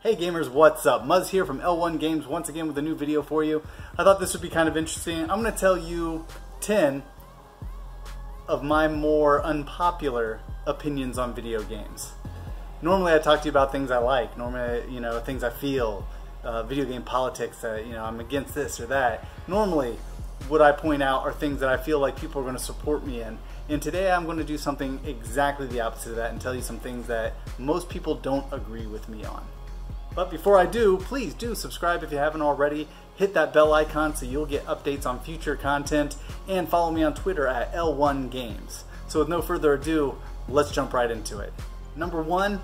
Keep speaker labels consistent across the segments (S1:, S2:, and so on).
S1: Hey gamers, what's up? Muzz here from L1 Games once again with a new video for you. I thought this would be kind of interesting. I'm going to tell you 10 of my more unpopular opinions on video games. Normally I talk to you about things I like, normally, things I feel, video game politics, I'm against this or that. Normally what I point out are things that I feel like people are going to support me in. And today I'm going to do something exactly the opposite of that and tell you some things that most people don't agree with me on. But before I do, please do subscribe if you haven't already. Hit that bell icon so you'll get updates on future content, and follow me on Twitter at L1 Games. So with no further ado, let's jump right into it. Number one,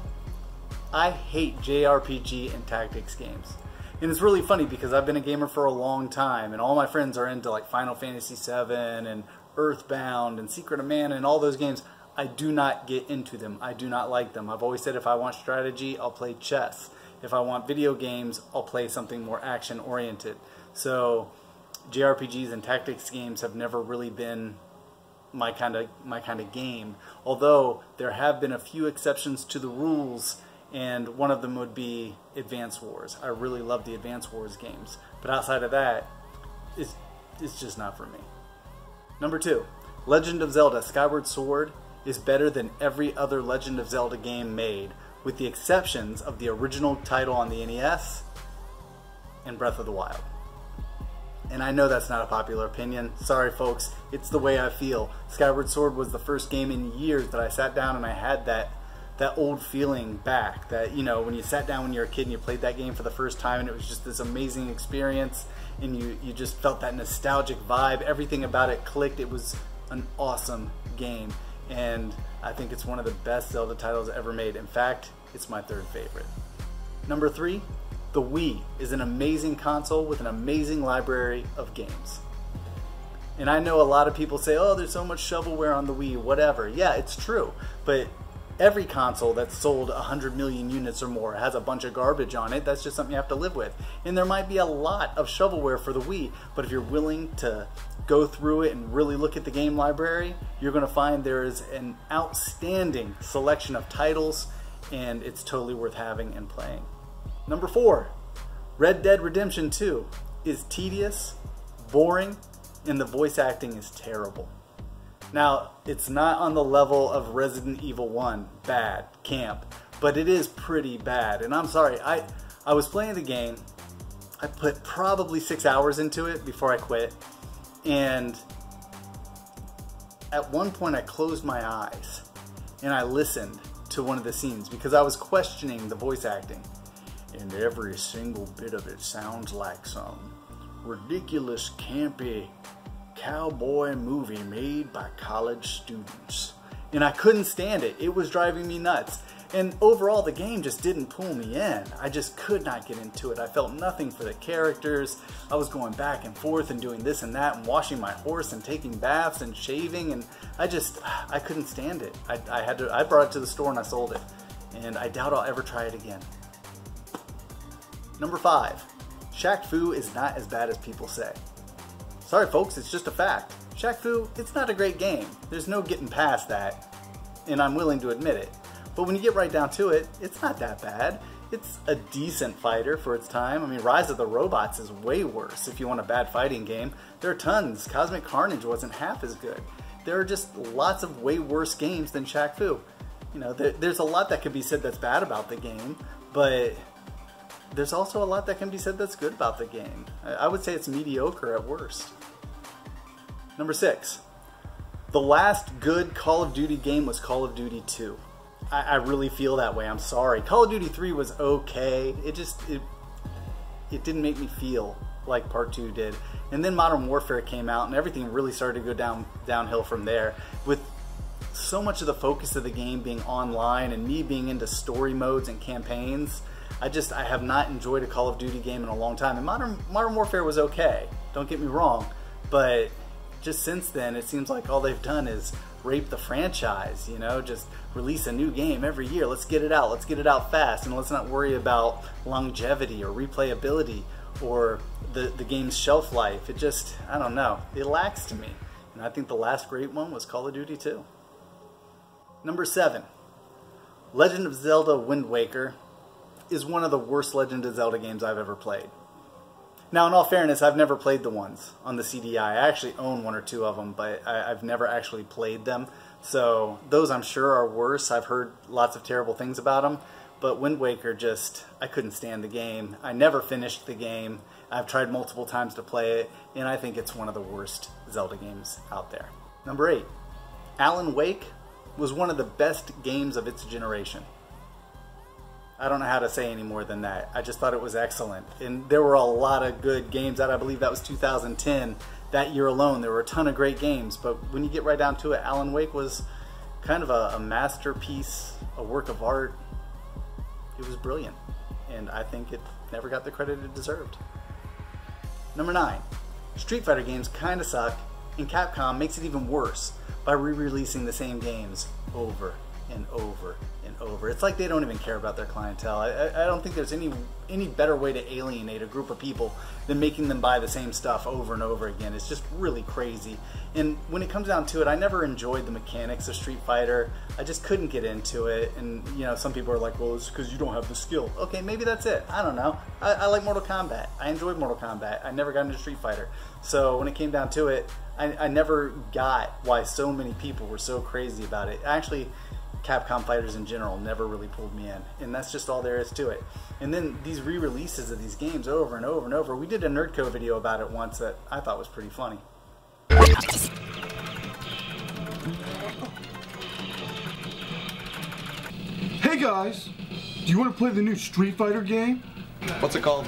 S1: I hate JRPG and tactics games. And it's really funny because I've been a gamer for a long time and all my friends are into like Final Fantasy VII and Earthbound and Secret of Mana and all those games. I do not get into them. I do not like them. I've always said if I want strategy, I'll play chess. If I want video games, I'll play something more action-oriented. So JRPGs and tactics games have never really been my kind of game. Although there have been a few exceptions to the rules, and one of them would be Advance Wars. I really love the Advance Wars games. But outside of that, it's just not for me. Number two, Legend of Zelda Skyward Sword is better than every other Legend of Zelda game made, with the exceptions of the original title on the NES and Breath of the Wild. And I know that's not a popular opinion. Sorry folks, it's the way I feel. Skyward Sword was the first game in years that I sat down and I had that old feeling back. That, when you sat down when you were a kid and you played that game for the first time and it was just this amazing experience and you just felt that nostalgic vibe. Everything about it clicked. It was an awesome game. And I think it's one of the best Zelda titles ever made. In fact, it's my third favorite. Number three, the Wii is an amazing console with an amazing library of games. And I know a lot of people say, oh, there's so much shovelware on the Wii, whatever. Yeah, it's true. But every console that's sold 100 million units or more has a bunch of garbage on it. That's just something you have to live with. And there might be a lot of shovelware for the Wii, but if you're willing to go through it and really look at the game library, you're going to find there is an outstanding selection of titles, and it's totally worth having and playing. Number four, Red Dead Redemption 2 is tedious, boring, and the voice acting is terrible. Now, it's not on the level of Resident Evil 1, bad, camp, but it is pretty bad. And I'm sorry, I was playing the game, I put probably 6 hours into it before I quit, and at one point I closed my eyes and I listened to one of the scenes because I was questioning the voice acting. And every single bit of it sounds like some ridiculous, campy cowboy movie made by college students. And I couldn't stand it. It was driving me nuts. And overall, the game just didn't pull me in. I just could not get into it. I felt nothing for the characters. I was going back and forth and doing this and that and washing my horse and taking baths and shaving, and I couldn't stand it. I brought it to the store and I sold it. And I doubt I'll ever try it again. Number five, Shaq Fu is not as bad as people say. Sorry folks, it's just a fact. Shaq Fu, it's not a great game. There's no getting past that, and I'm willing to admit it. But when you get right down to it, it's not that bad. It's a decent fighter for its time. I mean, Rise of the Robots is way worse if you want a bad fighting game. There are tons. Cosmic Carnage wasn't half as good. There are just lots of way worse games than Shaq Fu. There's a lot that could be said that's bad about the game, but there's also a lot that can be said that's good about the game. I would say it's mediocre at worst. Number six, the last good Call of Duty game was Call of Duty 2. I really feel that way, I'm sorry. Call of Duty 3 was okay. It didn't make me feel like Part 2 did. And then Modern Warfare came out and everything really started to go downhill from there. With so much of the focus of the game being online and me being into story modes and campaigns, I have not enjoyed a Call of Duty game in a long time. And Modern Warfare was okay, don't get me wrong, but just since then it seems like all they've done is rape the franchise, just release a new game every year. Let's get it out fast, and let's not worry about longevity or replayability or the game's shelf life. I don't know, it lacks to me. And I think the last great one was Call of Duty 2. Number seven, Legend of Zelda Wind Waker is one of the worst Legend of Zelda games I've ever played. Now, in all fairness, I've never played the ones on the CDI. I actually own one or two of them, but I've never actually played them. So those, I'm sure, are worse. I've heard lots of terrible things about them. But Wind Waker, I couldn't stand the game. I never finished the game. I've tried multiple times to play it, and I think it's one of the worst Zelda games out there. Number 8, Alan Wake was one of the best games of its generation. I don't know how to say any more than that. I just thought it was excellent. And there were a lot of good games out. I believe that was 2010. That year alone, there were a ton of great games. But when you get right down to it, Alan Wake was kind of a masterpiece, a work of art. It was brilliant. And I think it never got the credit it deserved. Number 9, Street Fighter games kind of suck, and Capcom makes it even worse by re-releasing the same games over and over and over. It's like they don't even care about their clientele. I don't think there's any better way to alienate a group of people than making them buy the same stuff over and over again. It's just really crazy. And when it comes down to it, I never enjoyed the mechanics of Street Fighter. I just couldn't get into it. And you know, some people are like, well, it's because you don't have the skill. Okay, maybe that's it. I don't know. I like Mortal Kombat. I enjoyed Mortal Kombat. I never got into Street Fighter. So when it came down to it, I never got why so many people were so crazy about it. Actually, Capcom fighters in general never really pulled me in, and that's just all there is to it. And then these re-releases of these games over and over and over. We did a Nerdco video about it once that I thought was pretty funny.
S2: Hey guys, do you want to play the new Street Fighter game?
S3: What's it called?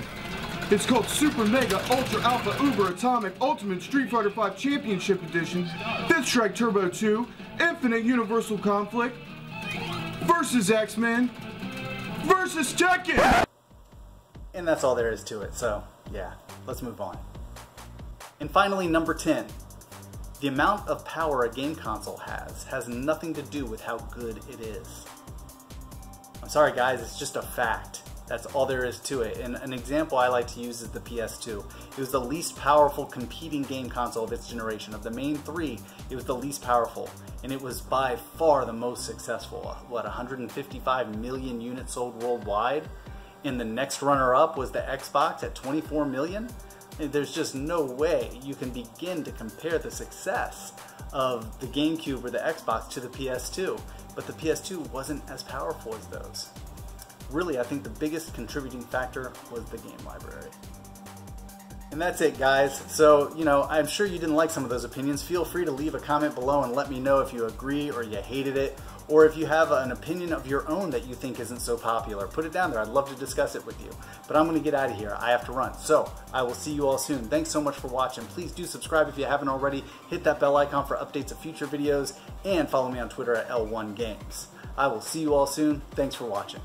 S2: It's called Super Mega Ultra Alpha Uber Atomic Ultimate Street Fighter V Championship Edition, Fifth Strike Turbo 2, Infinite Universal Conflict, versus X-Men, versus Tekken!
S1: And that's all there is to it, so yeah, let's move on. And finally, number 10. The amount of power a game console has nothing to do with how good it is. I'm sorry guys, it's just a fact. That's all there is to it. And an example I like to use is the PS2. It was the least powerful competing game console of its generation. Of the main three, it was the least powerful. And it was by far the most successful. What, 155 million units sold worldwide? And the next runner-up was the Xbox at 24 million? And there's just no way you can begin to compare the success of the GameCube or the Xbox to the PS2. But the PS2 wasn't as powerful as those. Really, I think the biggest contributing factor was the game library. And that's it, guys. So, you know, I'm sure you didn't like some of those opinions. Feel free to leave a comment below and let me know if you agree or you hated it, or if you have an opinion of your own that you think isn't so popular. Put it down there. I'd love to discuss it with you. But I'm going to get out of here. I have to run. So, I will see you all soon. Thanks so much for watching. Please do subscribe if you haven't already. Hit that bell icon for updates of future videos, and follow me on Twitter at L1Games. I will see you all soon. Thanks for watching.